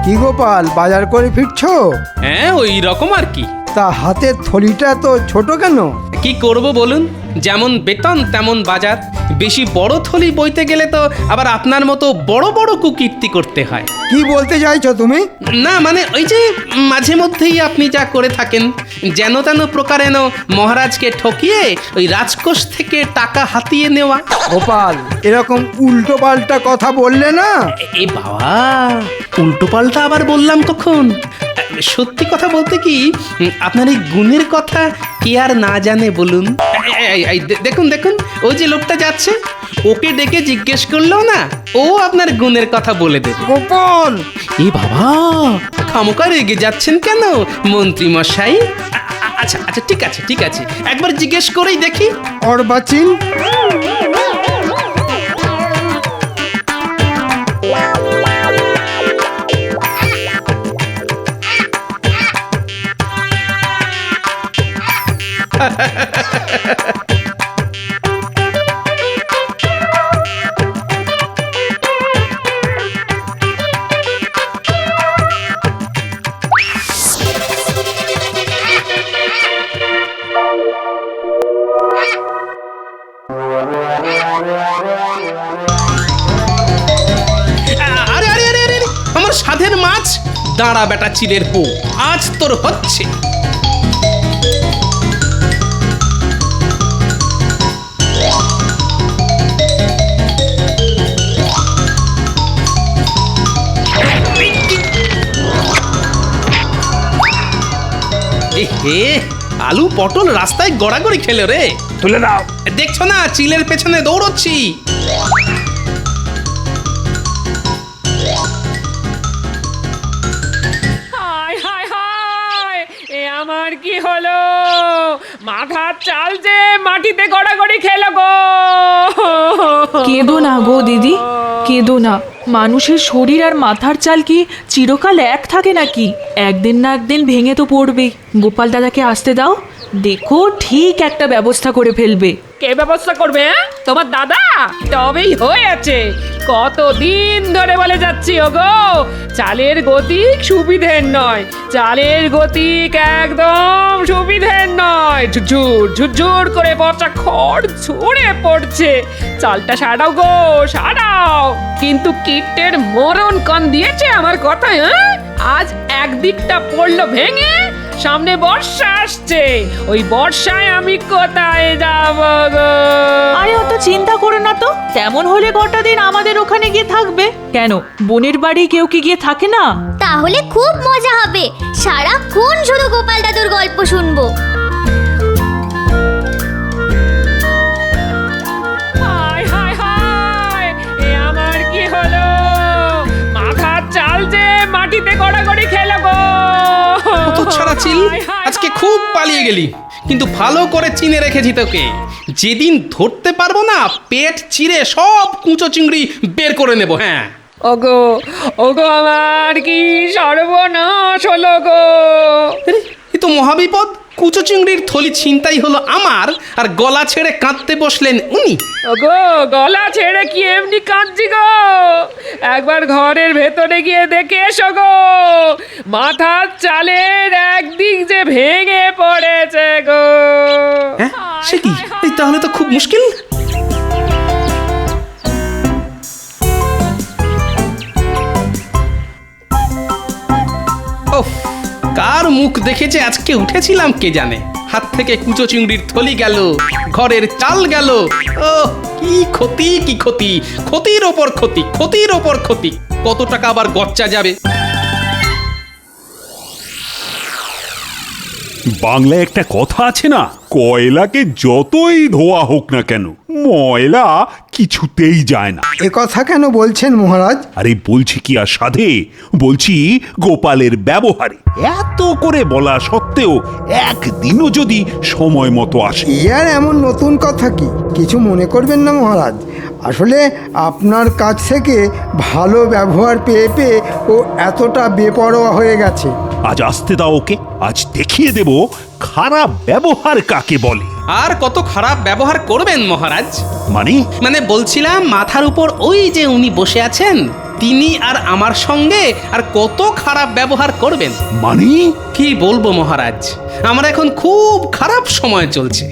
কি গোপাল, বাজার করে ফিরছো? হ্যাঁ, ওই রকম আর কি। তা হাতের থলিটা তো ছোট কেন? কি করব বলুন, যেমন বেতন তেমন বাজার। বেশি বড় থলি বইতে গেলে তো আবার আপনার মতো বড় বড় কুকীর্তি করতে হয়। কি বলতে চাইছো তুমি? না মানে ওই যে মাঝে মধ্যেই আপনি যা করে থাকেন, যেন তেন প্রকারেণ মহারাজকে ঠকিয়ে ওই রাজকোষ থেকে টাকা হাতিয়ে নেওয়া। গোপাল, এরকম উল্টো পাল্টা কথা বললে না। এ বাবা, উল্টো পাল্টা আবার বললাম কখন? সত্যি কথা বলতে কি, আপনার এই গুণের কথা কে আর না জানে বলুন। দেখুন দেখুন, ওই যে লোকটা যাচ্ছে, ওকে ডেকে জিজ্ঞেস করলেও না ও আপনার গুণের কথা বলে দেবে। গোপাল, এ বাবা, খামোকা রেগে যাচ্ছেন কেন মন্ত্রী মশাই? আচ্ছা আচ্ছা, ঠিক আছে ঠিক আছে, একবার জিজ্ঞেস করেই দেখি। অর্বাচীন, আরে আরে আরে আরে, আমার সাধের মাছ, দাঁড়া বেটা চিলের পো, আজ তোর হচ্ছে। হে, আলু পটল রাস্তায় গড়াগড়ি খেলো রে। তুলে দাও। দেখছো না চিলের পেছনে দৌড়চ্ছি। হায় হায় হায়, এ আমার কি হলো? মাথার চাল যে মাটিতে গড়াগড়ি খেলো গো। কেঁদো না গো দিদি, কেঁদো না। মানুষের শরীর আর মাথার চাল কি চিরকাল এক থাকে নাকি? একদিন না একদিন ভেঙে তো পড়বেই। গোপাল দাদাকে আসতে দাও, দেখো ঠিক একটা ব্যবস্থা করে ফেলবে। কে ব্যবস্থা করবে? তোমার দাদা? তবেই হয়েছে। কতদিন ধরে বলে যাচ্ছি ওগো, চালের গতিক সুবিধের নয়, চালের গতিক একদম সুবিধের নয়। ঝুরঝুর ঝুরঝুর করে পচা খড় ঝরে পড়ছে। চালটা সারাও গো, সারাও। কিন্তু কীটের মরণ কান দিয়েছে আমার কথায়। আজ একদিকটা পড়লো ভেঙে, সামনে বর্ষা আসছে, ওই বর্ষায় আমি কোথায় যাব গো? আরে অত চিন্তা করো না তো, তেমন হলে কটা দিন আমাদের ওখানে গিয়ে থাকবে। কেন, বোনের বাড়ি কেউ কি গিয়ে থাকে না? তাহলে খুব মজা হবে, সারাক্ষণ শুধু গোপাল দাদুর গল্প শুনবো। হায় হায় হায়, এ আমার কি হলো? মাথার চাল যে মাটিতে গড়াগড়ি খেলো গো। কত ছাড়া চিল, আজকে খুব পালিয়ে গেলি, কিন্তু ভালো করে চিনে রেখেছি তোকে। যেদিন ধরতে পারবো না, পেট চিরে সব কুঁচো চিংড়ি বের করে নেব। হ্যাঁ ওগো ওগো, আমার কি সর্বনাশ হলো গো। এ তো মহাবিপদ। কুচো চিংড়ির থলি ছিনতাই হলো আমার, আর গলা ছেড়ে কাঁদতে বসলেন উনি। ওগো, গলা ছেড়ে কি এমনি কাঁদছি গো? একবার ঘরের ভেতরে গিয়ে দেখে এসো গো, মাথার চালের একদিক যে ভেঙে পড়েছে গো। হ্যাঁ, সে কি? এই তাহলে তো খুব মুশকিল। ওফ, কার মুখ দেখেছে আজকে উঠেছিলাম কে জানে। হাত থেকে কুচো চিংড়ির থলি গেল, ঘরের চাল গেল। ও কি ক্ষতি, কি ক্ষতি, ক্ষতির ওপর ক্ষতি, ক্ষতির ওপর ক্ষতি। কত টাকা আবার গচ্চা যাবে। বাংলায় একটা কথা আছে না, কয়লাকে যতই ধোয়া হোক না কেন ময়লা কিছুতেই যায় না। এ কথা কেন বলছেন মহারাজ? আরে বলছি কি আর সাধে, বলছি গোপালের ব্যবহারে। এত করে বলা সত্ত্বেও একদিনও যদি সময় মতো আসে। এ আর এমন নতুন কথা কি? কিছু মনে করবেন না মহারাজ, আসলে আপনার কাছ থেকে ভালো ব্যবহার পেয়ে পেয়ে ও এতটা বেপরোয়া হয়ে গেছে। আজ আসতে দাও ওকে, আজ দেখিয়ে দেব খারাপ ব্যবহার কাকে বলে। আর কত খারাপ ব্যবহার করবেন মহারাজ? মানে মানে বলছিলাম, মাথার উপর ওই যে উনি বসে আছেন, তিনি আর আমার সঙ্গে আর কত খারাপ ব্যবহার করবেন। মানে কি বলবো মহারাজ, আমার এখন খুব খারাপ সময় চলছে।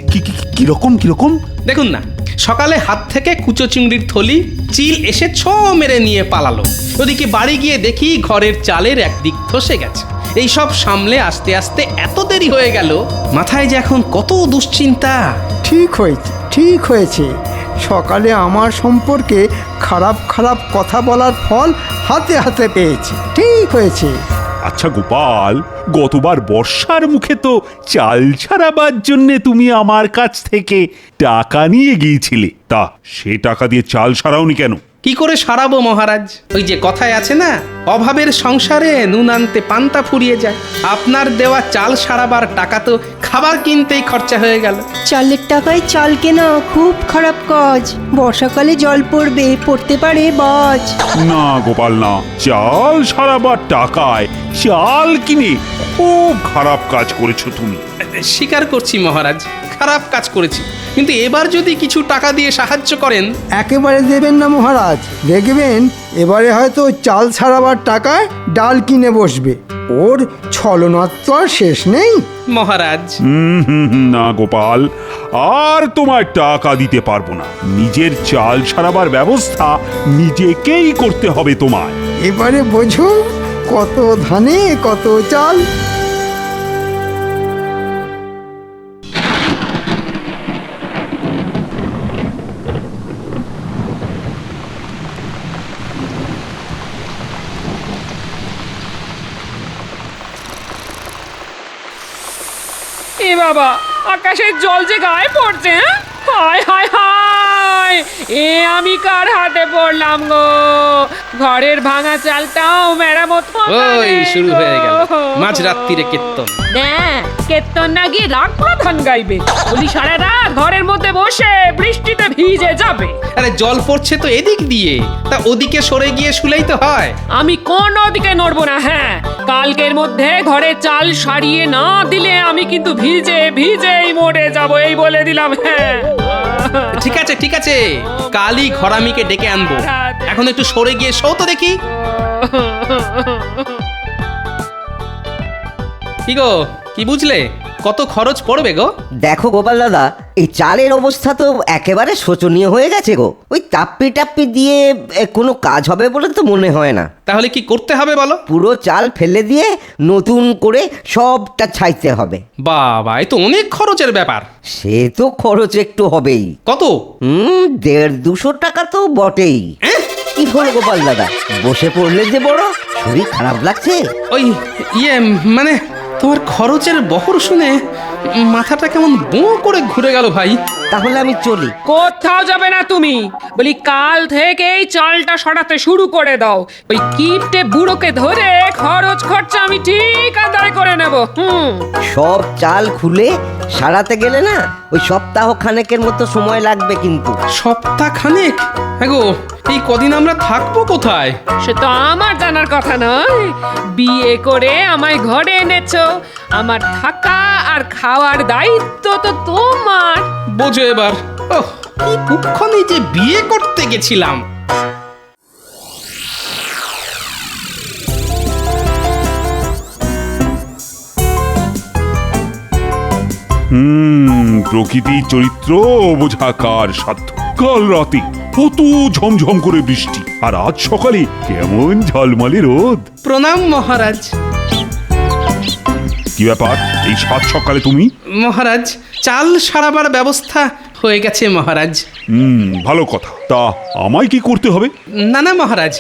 কিরকম? দেখুন না, সকালে হাত থেকে কুচো চিংড়ির থলি চিল এসে ছ মেরে নিয়ে পালালো। ওদিকে বাড়ি গিয়ে দেখি ঘরের চালের একদিক ধসে গেছে। এই সব সামলে আস্তে আস্তে এত দেরি হয়ে গেল, মাথায় যে এখন কত দুশ্চিন্তা। ঠিক হয়েছে। সকালে আমার সম্পর্কে খারাপ খারাপ কথা বলার ফল হাতে হাতে পেয়েছি। ঠিক হয়েছে। আচ্ছা গোপাল, গতবার বর্ষার মুখে তো চাল ছাড়াবার জন্য তুমি আমার কাছ থেকে টাকা নিয়ে গিয়েছিলে, তা সে টাকা দিয়ে চাল সারাওনি কেন? কি করে সারাবো মহারাজ? ওই যে কথায় আছে না, অভাবের সংসারে নুন আনতে পান্তা ফুরিয়ে যায়। আপনার দেওয়া চাল সারাবার টাকা তো খাবার কিনতেই খরচা হয়ে গেল। চালের টাকায় চাল কেনা খুব খারাপ কাজ। বর্ষাকালে জল পড়তে পারে বাজ। না গোপাল না, চাল সারাবার টাকায় চাল কিনে খুব খারাপ কাজ করেছো তুমি। স্বীকার করছি মহারাজ, খারাপ কাজ করেছি, কিন্তু এবার যদি কিছু টাকা দিয়ে সাহায্য করেন। একেবারে দেবেন না মহারাজ, দেখবেন এবারে হয়তো চাল ছাড়াবার টাকায় ডাল কিনে বসবে। ওর ছলনার তো আর শেষ নেই। মহারাজ না গোপাল, আর তোমার টাকা দিতে পারবো না। নিজের চাল সারাবার ব্যবস্থা নিজেকেই করতে হবে তোমায়। এবারে বোঝো, কত ধানে কত চাল। এ বাবা, আকাশের জল যে গায়ে পড়ছে। হায় হায় হায়, এ আমি কার হাতে পড়লাম গো? ঘরের ভাঙা চালটাও মেরামত হবে ওই রে শুরু গো। হয়ে গেল মাঝরাত্রিরে কীর্তন। কীর্তন না গিয়ে রাগ প্রধান গাইবে। বলি সারা রাত ঘরের মধ্যে বসে বৃষ্টিতে ভিজে যাবে। আরে জল পড়ছে তো এদিক দিয়ে, তা ওদিকে সরে গিয়ে শুলেই তো হয়। আমি কোনো দিকে নড়বো না। হ্যাঁ, কালকের মধ্যে ঘরে চাল সারিয়ে না দিলে আমি কিন্তু ভিজেই মরে যাব, এই বলে দিলাম। হ্যাঁ ঠিক আছে, কালই ঘরামিকে ডেকে আনবো। এখন একটু সরে গিয়ে শো তো দেখি। কি গো, কি বুঝলে? কত খরচ পড়বে গো? দেখো গোপাল দাদা, এই চালের অবস্থা তো একেবারে শোচনীয় হয়ে গেছে গো। ওই টাপ্পি দিয়ে কোনো কাজ হবে বলে তো মনে হয় না। তাহলে কি করতে হবে বলো? পুরো চাল ফেলে দিয়ে নতুন করে সবটা ছাইতে হবে। বাবা, এ তো অনেক খরচের ব্যাপার। সে তো খরচ একটু হবেই। কত? 150-200 টাকা তো বটেই। কি হলো গোপাল দাদা, বসে পড়লে যে বড় শরীর খারাপ লাগছে? ওই মানে তোমার খরচের বহর শুনে মাথাটা কেমন বোঁ করে ঘুরে গেল ভাই। তাহলে আমি চলি। কোথাও যাবে না তুমি। বলি কাল থেকেই চালটা সরাতে শুরু করে দাও। ওই কিপটে বুড়োকে ধরে খরচ খরচা আমি ঠিক আদায় করে নেব। সব চাল খুলে সারাতে গেলে না ওই সপ্তাহ খানেকের মতো সময় লাগবে কিন্তু। সপ্তাহ খানেক? হ্যাঁ গো, এই কদিন আমরা থাকবো কোথায়? সে তো আমার জানার কথা নয়। বিয়ে করে আমায় ঘরে এনেছো, আমার থাকা আর খাওয়ার দায়িত্ব তো তোমার। বোঝো এবার। ওহ, কি কুক্ষণে যে বিয়ে করতে গেছিলাম। প্রকৃতির চরিত্র বোঝা কার সাধ্য। কাল রাতে কত ঝমঝম করে বৃষ্টি, আর আজ সকালে কেমন ঝলমলে রোদ। প্রণাম মহারাজ। কি ব্যাপার, এই সাত সকালে তুমি? মহারাজ, চাল সারাবার ব্যবস্থা হয়ে গেছে মহারাজ। ভালো কথা। তা আমায় কি করতে হবে? না মহারাজ,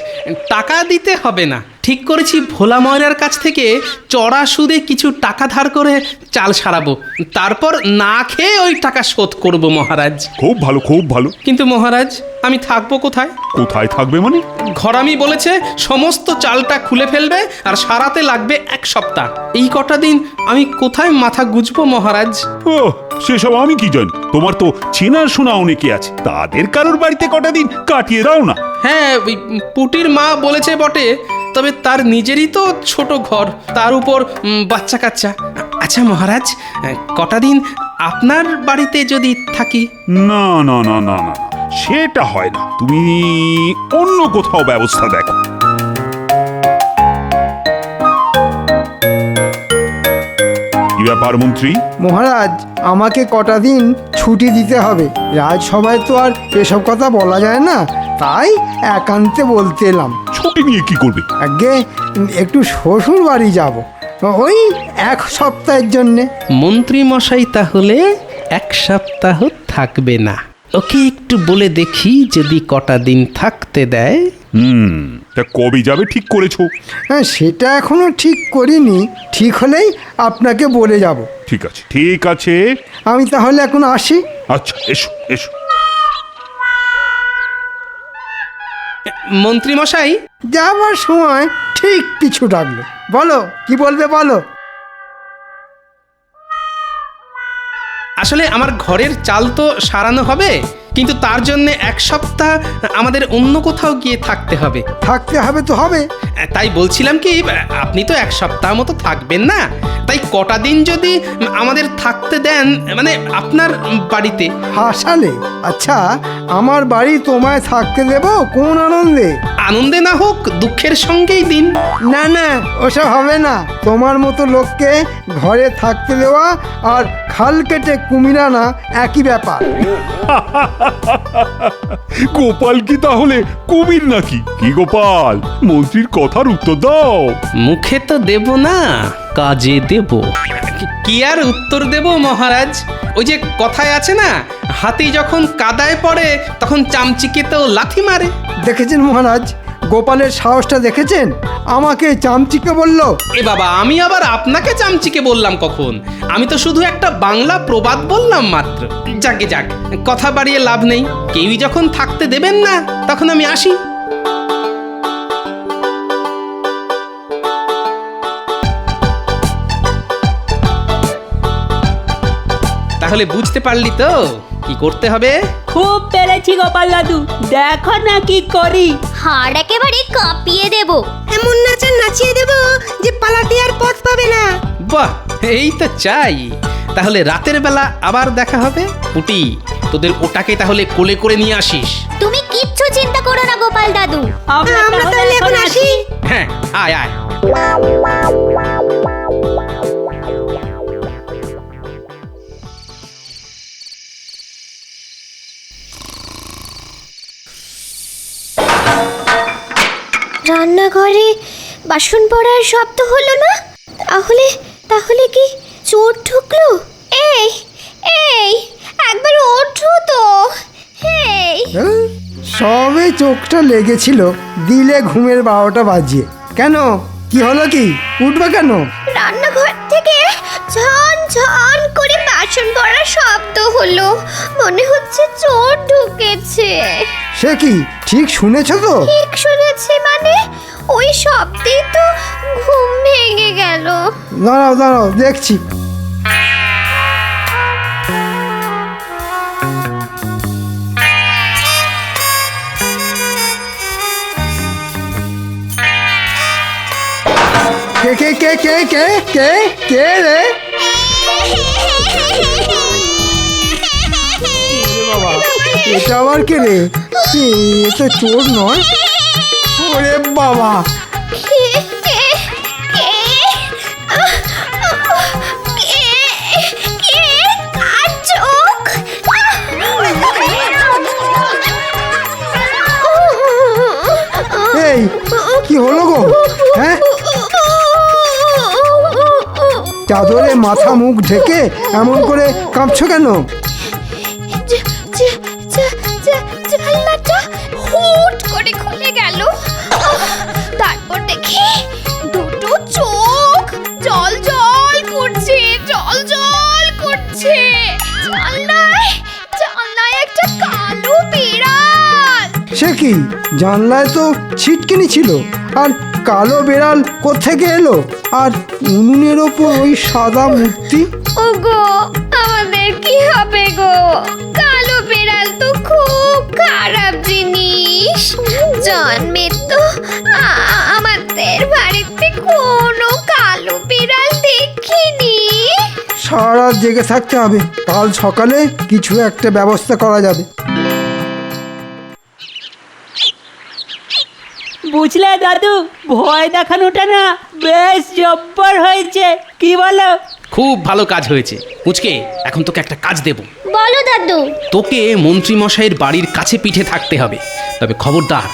টাকা দিতে হবে না। ঠিক করেছি ভোলা ময়রার কাছ থেকে চড়া সুদে কিছু টাকা ধার করে চাল সারাবো, তারপর না খেয়ে ওই টাকা শোধ করব মহারাজ। খুব ভালো, খুব ভালো। কিন্তু মহারাজ, আমি থাকবো কোথায়? কোথায় থাকবে মানে? ঘরামি বলেছে সমস্ত চালটা খুলে ফেলবে আর সারাতে লাগবে 1 সপ্তাহ। এই কটা দিন আমি কোথায় মাথা গুজবো মহারাজ? ও, সেসব আমি কি জানি। তোমার তো চেনার শোনা অনেকে আছে, তাদের কারোর বাড়িতে কটা দিন কাটিয়ে দাও না। হ্যাঁ, ওই পুটির মা বলেছে বটে, তবে তার নিজেরই তো ছোট ঘর, তার উপর বাচ্চা কাচ্চা। আচ্ছা মহারাজ, কটা দিন আপনার বাড়িতে যদি থাকি? না, সেটা হয় না। তুমি অন্য কোথাও ব্যবস্থা দেখো। ব্যাপার মন্ত্রী? মহারাজ, আমাকে কটা দিন ছুটি দিতে হবে। রাজসভায় তো আর এসব কথা বলা যায় না, তাই একান্তে বলতে এলাম। ছুটি নিয়ে কি করবে? আগে একটু শ্বশুর বাড়ি যাব, ওই 1 সপ্তাহের জন্যে। মন্ত্রী মশাই তাহলে 1 সপ্তাহ থাকবে না। ওকে একটু বলে দেখি যদি কটা দিন থাকতে দেয়। তা কবে যাবে ঠিক করেছো? হ্যাঁ, সেটা এখনো ঠিক করিনি। ঠিক হলেই আপনাকে বলে যাব। ঠিক আছে, ঠিক আছে। আমি তাহলে এখন আসি। আচ্ছা, এসো এসো। মন্ত্রী মশাই, যাবার সময় ঠিক পিছু ডাকলো। বলো, কি বলবে বলো। আসলে আমার ঘরের চাল তো সারানো হবে, কিন্তু তার জন্য 1 সপ্তাহ আমাদের অন্য কোথাও গিয়ে থাকতে হবে। থাকতে হবে তো হবে। তাই বলছিলাম কি, আপনি তো 1 সপ্তাহ মতো থাকবেন না, তাই কটা দিন যদি আমাদের থাকতে দেন, মানে আপনার বাড়িতে। হাসালে? আচ্ছা, আমার বাড়ি তোমায় থাকতে দেব কোন আনন্দে? আনন্দে না হোক, দুঃখের সঙ্গেই দিন। না না, ওসব হবে না। তোমার মতো লোককে ঘরে থাকতে দেওয়া আর খাল কেটে কুমির আনা একই ব্যাপার। গোপাল কি তাহলে কুমির নাকি? কি গোপাল, মন্ত্রীর কথার উত্তর দাও। মুখে তো দেব না, কাজে দেব। কি আর উত্তর দেব মহারাজ? ওই যে কথায় আছে না, হাতি যখন কাদায় পড়ে তখন চামচিকেতেও লাথি মারে। দেখেছেন মহারাজ, গোপালের সাহসটা দেখেছেন? আমাকে চামচিকে বলল। এ বাবা, আমি আবার আপনাকে চামচিকে বললাম কখন? আমি তো শুধু একটা বাংলা প্রবাদ বললাম মাত্র। যাকে যাক, কথা বাড়িয়ে লাভ নেই। কেউই যখন থাকতে দেবেন না, তখন আমি আসি। তাহলে বুঝতে পারলি তো কি করতে হবে? খুব পেরেছি গোপাল দাদু, দেখো না কি করি। হাড় একেবারে কাঁপিয়ে দেব। এমন নাচা নাচিয়ে দেব যে পালাতে আর পথ পাবে না। বাহ, এই তো চাই। তাহলে রাতের বেলা আবার দেখা হবে। পুটি, তোদের ওটাকে তাহলে কোলে করে নিয়ে আসিস। তুমি কিচ্ছু চিন্তা করো না গোপাল দাদু। আমরা তাহলে এখন আসি। হ্যাঁ, আয় আয়। রান্নাঘরে বাসন পড়ার শব্দ হলো না? তাহলে তাহলে কি চোর ঢুকলো? এই এই, একবার ওঠো তো। এই, সবে চোখটা লেগেছিল, দিলে ঘুমের 12টা বাজিয়ে। কেন, কি হলো? কি উঠবে কেন? রান্নাঘর থেকে ঝন ঝন করে বাসন পড়ার শব্দ হলো। মনে হচ্ছে চোর ঢুকেছে। সে কি, ঠিক শুনেছ তো? ঠিক শুনেছি মানে? ওই শব্দেই তো ঘুম ভেঙে গেল। দাঁড়াও দাঁড়াও, দেখছি। কে কে কে কে কে কে কে রে? বাবা, এটা আবার কে রে? এ তো চোর নয়। ওরে বাবা, এই কি হলো গো? হ্যাঁ, চাদরে মাথা মুখ ঢেকে এমন করে কাঁপছো কেন? জানলাটা হুট করে খুলে গেল। তারপর দেখি দুটো চোখ জল জল করছে, জল জল করছে। জানলায় জানলায় একটা কালো বিড়াল। সে কি, জানলায় তো ছিটকিনি ছিল, আর কালো বেড়াল কোত্থেকে এলো? আর উনুনের ওপর ওই সাদা মূর্তি। ওগো, আমাদের কি হবে গো? কালো বিড়াল তো খুব খারাপ জিনিস। জন্মে তো আমাদের বাড়িতে কোনো কালো বিড়াল দেখিনি। সারা রাত জেগে থাকতে হবে, কাল সকালে কিছু একটা ব্যবস্থা করা যাবে। বুঝলে দাদু, ভয় দেখানোটা না বেশ জব্বর হয়েছে, কি বলো? খুব ভালো কাজ হয়েছে। পুচকে, এখন তোকে একটা কাজ দেব। বলো দাদু। তোকে মন্ত্রী মশাইয়ের বাড়ির কাছে পিঠে থাকতে হবে, তবে খবরদার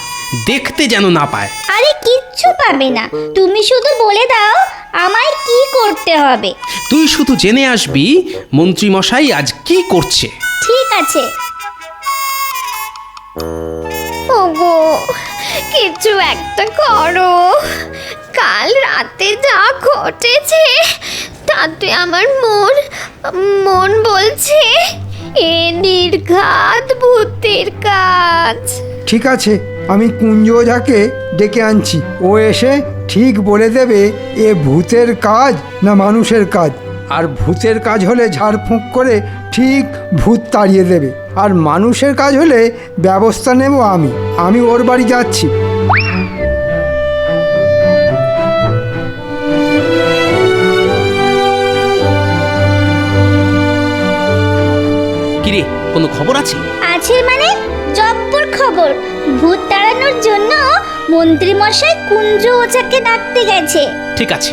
দেখতে যেন না পায়। আরে কিচ্ছু পাবে না, তুমি শুধু বলে দাও আমায় কি করতে হবে। তুই শুধু জেনে আসবি মন্ত্রী মশাই আজ কি করছে। ঠিক আছে। ওগো, কিছু একটা করো। কাল রাতে যা ঘটেছে তাতে আমার মন বলছে এ নির্ঘাত ভূতের কাজ। ঠিক আছে, আমি কুঞ্জ ওঝাকে ডেকে আনছি। ও এসে ঠিক বলে দেবে এ ভূতের কাজ না মানুষের কাজ। আর ভূতের কাজ হলে ঝাড়ফুঁক করে ঠিক ভূত তাড়িয়ে দেবে, আর মানুষের কাজ হলে ব্যবস্থা নেব আমি ওর বাড়ি যাচ্ছি। কিরে, কোনো খবর আছে? আছে মানে জব্বর খবর। ভূত তাড়ানোর জন্য মন্ত্রী মশাই কুঞ্জ ওঝাকে ডাকতে গেছে। ঠিক আছে।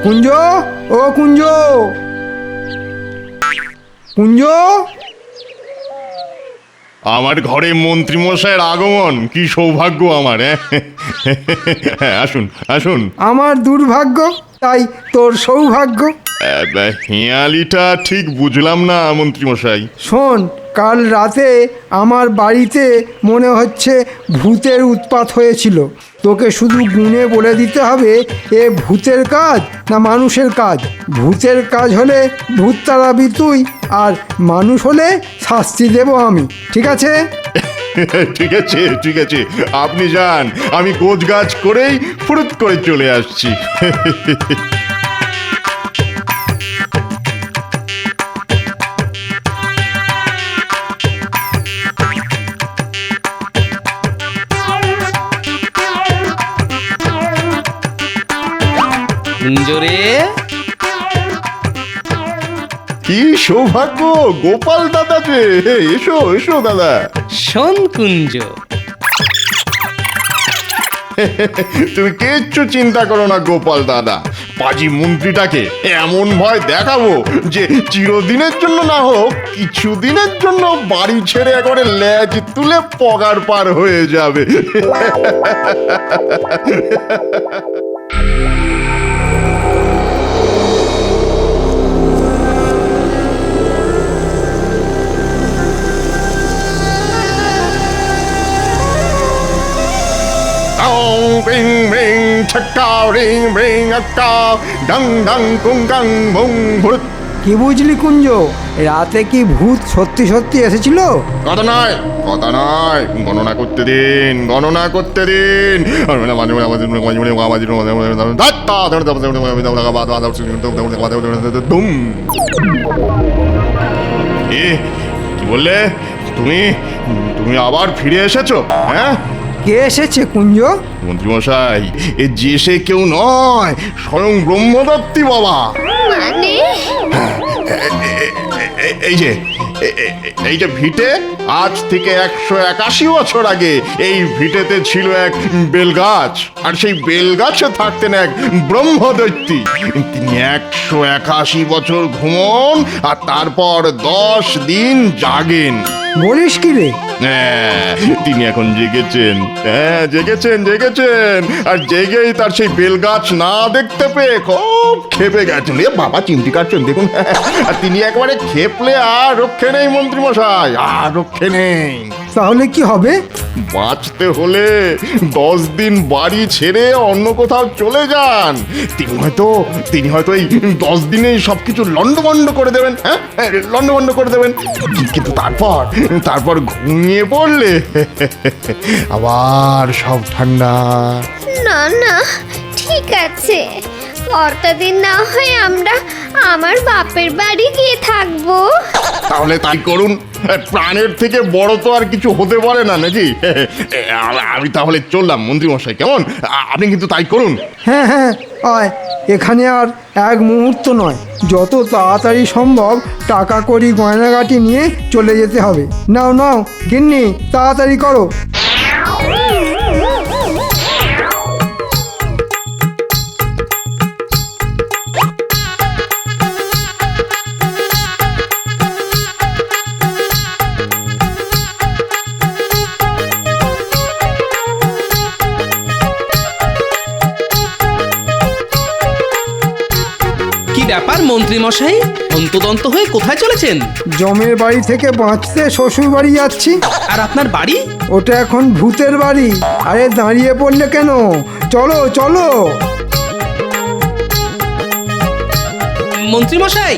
কুঞ্জ, ও কুঞ্জ, কুঞ্জ। আমার ঘরে মন্ত্রী মশাইয়ের আগমন, কি সৌভাগ্য আমার। হ্যাঁ, আসুন আসুন। আমার দুর্ভাগ্য, তাই তোর সৌভাগ্য। হেঁয়ালিটা ঠিক বুঝলাম না মন্ত্রী মশাই। শোন, কাল রাতে আমার বাড়িতে মনে হচ্ছে ভূতের উৎপাত হয়েছিল। তোকে শুধু গুণে বলে দিতে হবে এ ভূতের কাজ না মানুষের কাজ। ভূতের কাজ হলে ভূত তাড়াবি তুই, আর মানুষ হলে শাস্তি দেব আমি। ঠিক আছে? ঠিক আছে ঠিক আছে, আপনি যান, আমি গোছ গাছ করেই ফুরুত করে চলে আসছি। কুঞ্জরে, কি সৌভাগ্য, গোপাল দাদা যে। এসো এসো দাদা। শোন কুঞ্জ, তুমি কিচ্ছু চিন্তা করো না গোপাল দাদা। পাজি মন্ত্রীটাকে এমন ভয় দেখাবো যে চিরদিনের জন্য না হোক কিছুদিনের জন্য বাড়ি ছেড়ে একবারে লেজ তুলে পগার পার হয়ে যাবে। রিং রিং ছক্কা রিং রিং আক্কা ডং ডং কুং গাং বুং ভূত। কি বুঝলি কুঞ্জ, রাতে কি ভূত সত্যি সত্যি এসেছিল? কথা নয় কথা নয়, গণনা করতে দিন গণনা করতে দিন। কি বললে তুমি? তুমি আবার ফিরে এসেছো? হ্যাঁ, কে এসেছে কুঞ্জ? মন্ত্রীমশাই, এ যে সে কেউ নয়, স্বয়ং ব্রহ্মদত্তী বাবা। মানে এই যে এই যে ভিটে, আজ থেকে 181 বছর আগে এই ভিটেতে ছিল এক বেলগাছ, আর সেই বেলগাছে থাকতেন এক ব্রহ্মদৈত্যী। তিনি 181 বছর ঘুমন আর তারপর 10 দিন জাগেন। বলিস কি রে? হ্যাঁ, তিনি এখন জেগেছেন। হ্যাঁ, জেগেছেন জেগেছেন, আর জেগেই তার সেই বেলগাছ না দেখতে পেয়ে খুব খেপে গেছেন। এ বাবা, চিমটি কাটছেন দেখুন। আর তিনি একবারে খেপলে আর রক্ষে নেই মন্ত্রীমশাই, আর রক্ষে নেই। তাহলে কি হবে? বাঁচতে হলে 10 দিন বাড়ি ছেড়ে অন্য কোথাও চলে যান। তিনি হয়তো এই 10 দিনেই সবকিছু লন্ডভন্ড করে দেবেন। হ্যাঁ, লন্ডভন্ড করে দেবেন। কিন্তু তারপর ঘুমিয়ে পড়লে আবার সব ঠান্ডা। না না, ঠিক আছে, কটা দিন না হয় আমরা আমার বাপের বাড়ি গিয়ে থাকবো। তাহলে তাই করুন, প্রাণের থেকে বড় তো আর কিছু হতে পারে না, নাকি? আমি তাহলে চললাম মন্ত্রীমশাই, কেমন? আপনি কিন্তু তাই করুন। হ্যাঁ হ্যাঁ, আয়। এখানে আর এক মুহূর্ত নয়, যত তাড়াতাড়ি সম্ভব টাকা কড়ি গয়নাগাটি নিয়ে চলে যেতে হবে। নাও নাও গিন্নি, তাড়াতাড়ি করো। মন্ত্রী মশাই অন্তদন্ত হয়ে কোথায় চলেছেন? জমের বাড়ি থেকে বাঁচতে শ্বশুর বাড়ি যাচ্ছি। আর আপনার বাড়ি? ওটা এখন ভূতের বাড়ি। আরে দাঁড়িয়ে পড়লে কেন? চলো চলো। মন্ত্রী মশাই,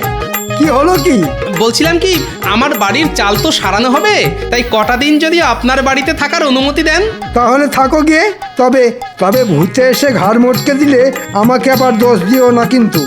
কি হলো কি? বলছিলাম কি, আমার বাড়ির চাল তো সারানো হবে, তাই কটা দিন যদি আপনার বাড়িতে থাকার অনুমতি দেন। তাহলে থাকো গিয়ে। তবে তবে ভূতে এসে ঘাড় মটকে দিলে আমাকে আবার দোষ দিও না কিন্তু।